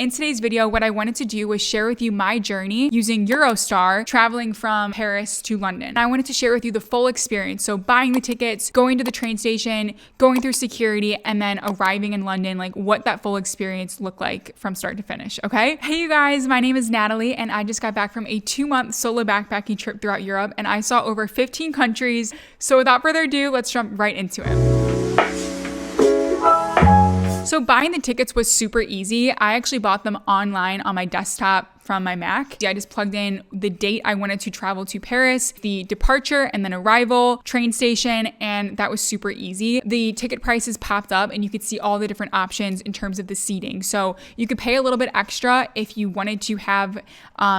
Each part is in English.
In today's video, what I wanted to do was share with you my journey using Eurostar, traveling from Paris to London. I wanted to share with you the full experience. So buying the tickets, going to the train station, going through security, and then arriving in London, like what that full experience looked like from start to finish, okay? Hey you guys, my name is Natalie, and I just got back from a 2-month solo backpacking trip throughout Europe, and I saw over 15 countries. So without further ado, let's jump right into it. So buying the tickets was super easy. I actually bought them online on my desktop from my Mac. I just plugged in the date I wanted to travel to Paris, the departure and then arrival, train station, and that was super easy. The ticket prices popped up and you could see all the different options in terms of the seating. So you could pay a little bit extra if you wanted to have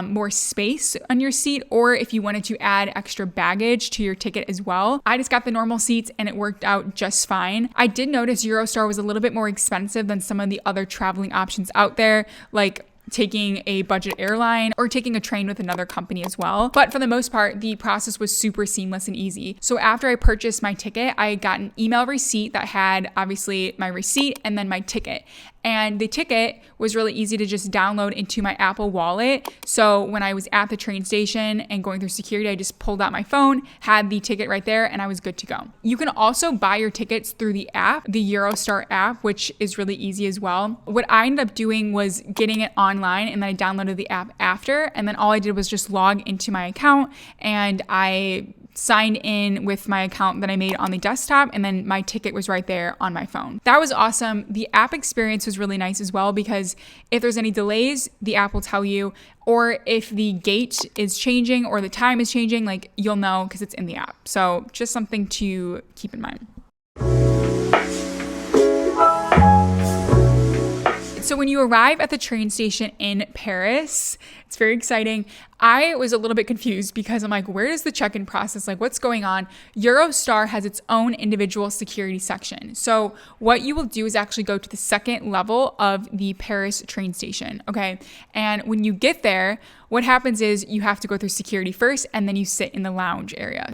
more space on your seat, or if you wanted to add extra baggage to your ticket as well. I just got the normal seats and it worked out just fine. I did notice Eurostar was a little bit more expensive than some of the other traveling options out there, like taking a budget airline or taking a train with another company as well. But for the most part, the process was super seamless and easy. So after I purchased my ticket, I got an email receipt that had obviously my receipt and then my ticket. And the ticket was really easy to just download into my Apple Wallet. So when I was at the train station and going through security, I just pulled out my phone, had the ticket right there, and I was good to go. You can also buy your tickets through the app, the Eurostar app, which is really easy as well. What I ended up doing was getting it online, and then I downloaded the app after, and then all I did was just log into my account, and I signed in with my account that I made on the desktop, and then my ticket was right there on my phone. That was awesome. The app experience was really nice as well, because if there's any delays, the app will tell you, or if the gate is changing or the time is changing, like you'll know because it's in the app. So just something to keep in mind. So when you arrive at the train station in Paris, it's very exciting. I was a little bit confused because I'm like, where is the check-in process? Like, what's going on? Eurostar has its own individual security section. So what you will do is actually go to the second level of the Paris train station, okay? And when you get there, what happens is you have to go through security first, and then you sit in the lounge area.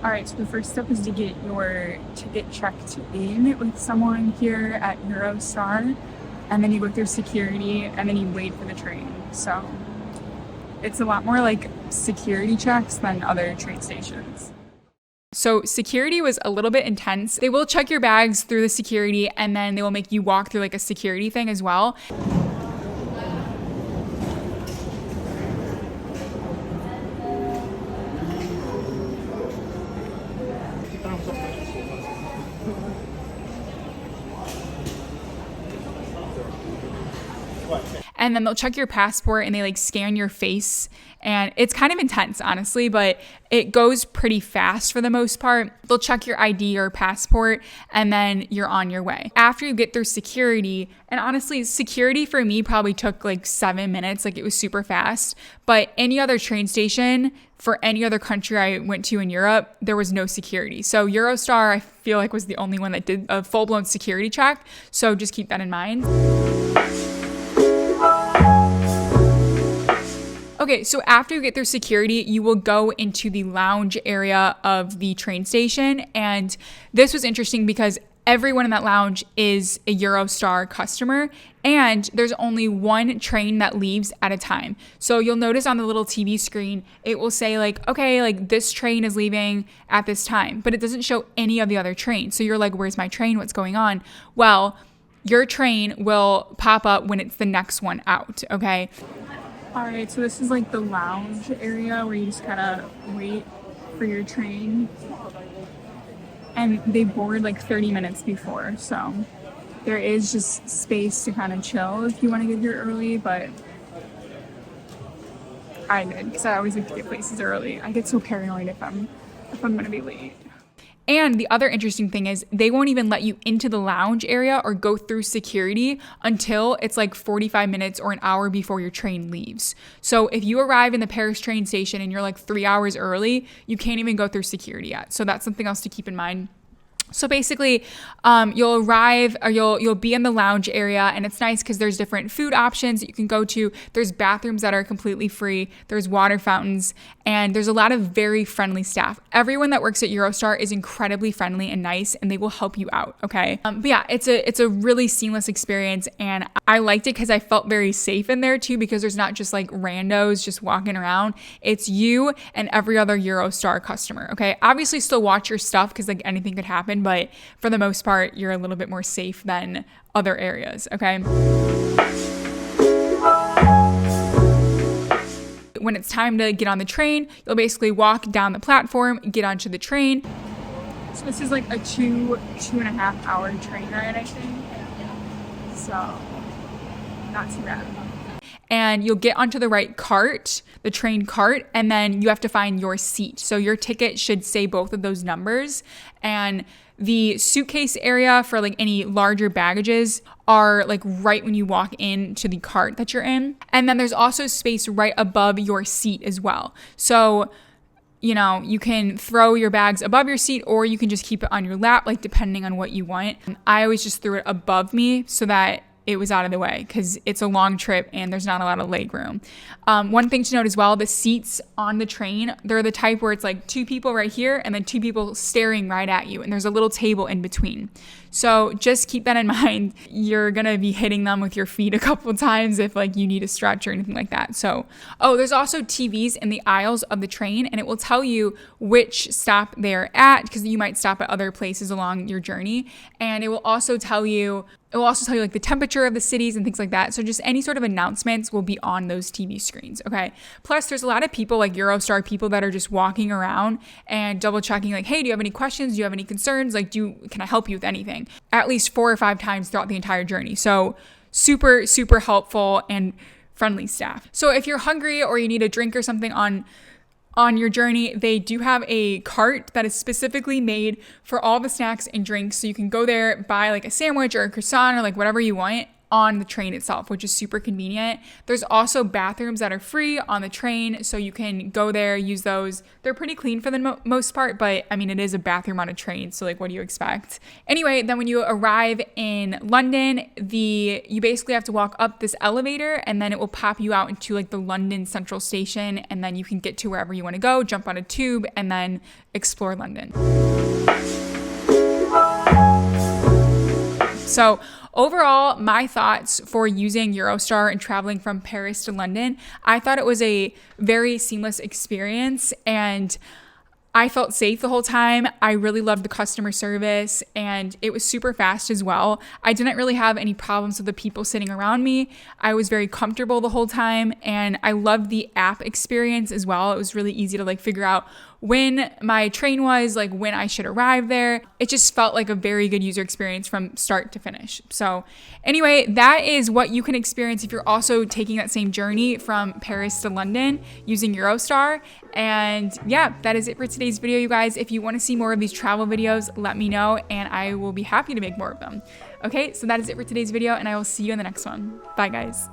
All right, so the first step is to get your ticket checked in with someone here at Eurostar. And then you go through security, and then you wait for the train. So it's a lot more like security checks than other train stations. So security was a little bit intense. They will check your bags through the security, and then they will make you walk through like a security thing as well. And then they'll check your passport and they like scan your face, and it's kind of intense, honestly, but it goes pretty fast for the most part. They'll check your ID or passport, and then you're on your way. After you get through security, and honestly, security for me probably took like 7 minutes, like it was super fast, but any other train station for any other country I went to in Europe, there was no security. So Eurostar, I feel like, was the only one that did a full-blown security check. So just keep that in mind. Okay, so after you get through security, you will go into the lounge area of the train station. And this was interesting because everyone in that lounge is a Eurostar customer, and there's only one train that leaves at a time. So you'll notice on the little TV screen, it will say like, okay, like this train is leaving at this time, but it doesn't show any of the other trains. So you're like, where's my train? What's going on? Well, your train will pop up when it's the next one out, okay? All right, so this is like the lounge area where you just kind of wait for your train. And they board like 30 minutes before, so there is just space to kind of chill if you want to get here early, but I did, because I always like to get places early. I get so paranoid if I'm going to be late. And the other interesting thing is they won't even let you into the lounge area or go through security until it's like 45 minutes or an hour before your train leaves. So if you arrive in the Paris train station and you're like 3 hours early, you can't even go through security yet. So that's something else to keep in mind. So basically, you'll arrive, or you'll be in the lounge area, and it's nice because there's different food options that you can go to. There's bathrooms that are completely free. There's water fountains, and there's a lot of very friendly staff. Everyone that works at Eurostar is incredibly friendly and nice, and they will help you out. Okay, but yeah, it's a really seamless experience, and I liked it because I felt very safe in there too, because there's not just like randos just walking around. It's you and every other Eurostar customer. Okay, obviously still watch your stuff because like anything could happen. But for the most part, you're a little bit more safe than other areas, okay? When it's time to get on the train, you'll basically walk down the platform, get onto the train. So this is like a 2.5 hour train ride, I think. So not too bad. And you'll get onto the right cart, the train cart, and then you have to find your seat. So your ticket should say both of those numbers. And the suitcase area for like any larger baggages are like right when you walk into the cart that you're in. And then there's also space right above your seat as well. So, you know, you can throw your bags above your seat, or you can just keep it on your lap, like depending on what you want. I always just threw it above me so that it was out of the way, because it's a long trip and there's not a lot of leg room. One thing to note as well, the seats on the train, they're the type where it's like 2 people right here and then 2 people staring right at you, and there's a little table in between. So just keep that in mind. You're gonna be hitting them with your feet a couple of times if like you need a stretch or anything like that. So, there's also TVs in the aisles of the train, and it will tell you which stop they're at, because you might stop at other places along your journey. And it will also tell you like the temperature of the cities and things like that. So just any sort of announcements will be on those TV screens, okay? Plus, there's a lot of people, like Eurostar people, that are just walking around and double checking, like, hey, do you have any questions? Do you have any concerns? Like, can I help you with anything? At least 4 or 5 times throughout the entire journey. So super, super helpful and friendly staff. So if you're hungry or you need a drink or something on your journey, they do have a cart that is specifically made for all the snacks and drinks. So you can go there, buy like a sandwich or a croissant or like whatever you want on the train itself, which is super convenient. There's also bathrooms that are free on the train, so you can go there, use those. They're pretty clean for the most part, but I mean, it is a bathroom on a train, so like, what do you expect? Anyway, then when you arrive in London, you basically have to walk up this elevator, and then it will pop you out into like the London Central Station, and then you can get to wherever you want to go, jump on a tube, and then explore London. So overall, my thoughts for using Eurostar and traveling from Paris to London, I thought it was a very seamless experience, and I felt safe the whole time. I really loved the customer service, and it was super fast as well. I didn't really have any problems with the people sitting around me. I was very comfortable the whole time, and I loved the app experience as well. It was really easy to like figure out when my train was, like when I should arrive there. It just felt like a very good user experience from start to finish. So anyway, that is what you can experience if you're also taking that same journey from Paris to London using Eurostar. And yeah, that is it for today's video, you guys. If you want to see more of these travel videos, let me know and I will be happy to make more of them. Okay, so that is it for today's video, and I will see you in the next one. Bye, guys.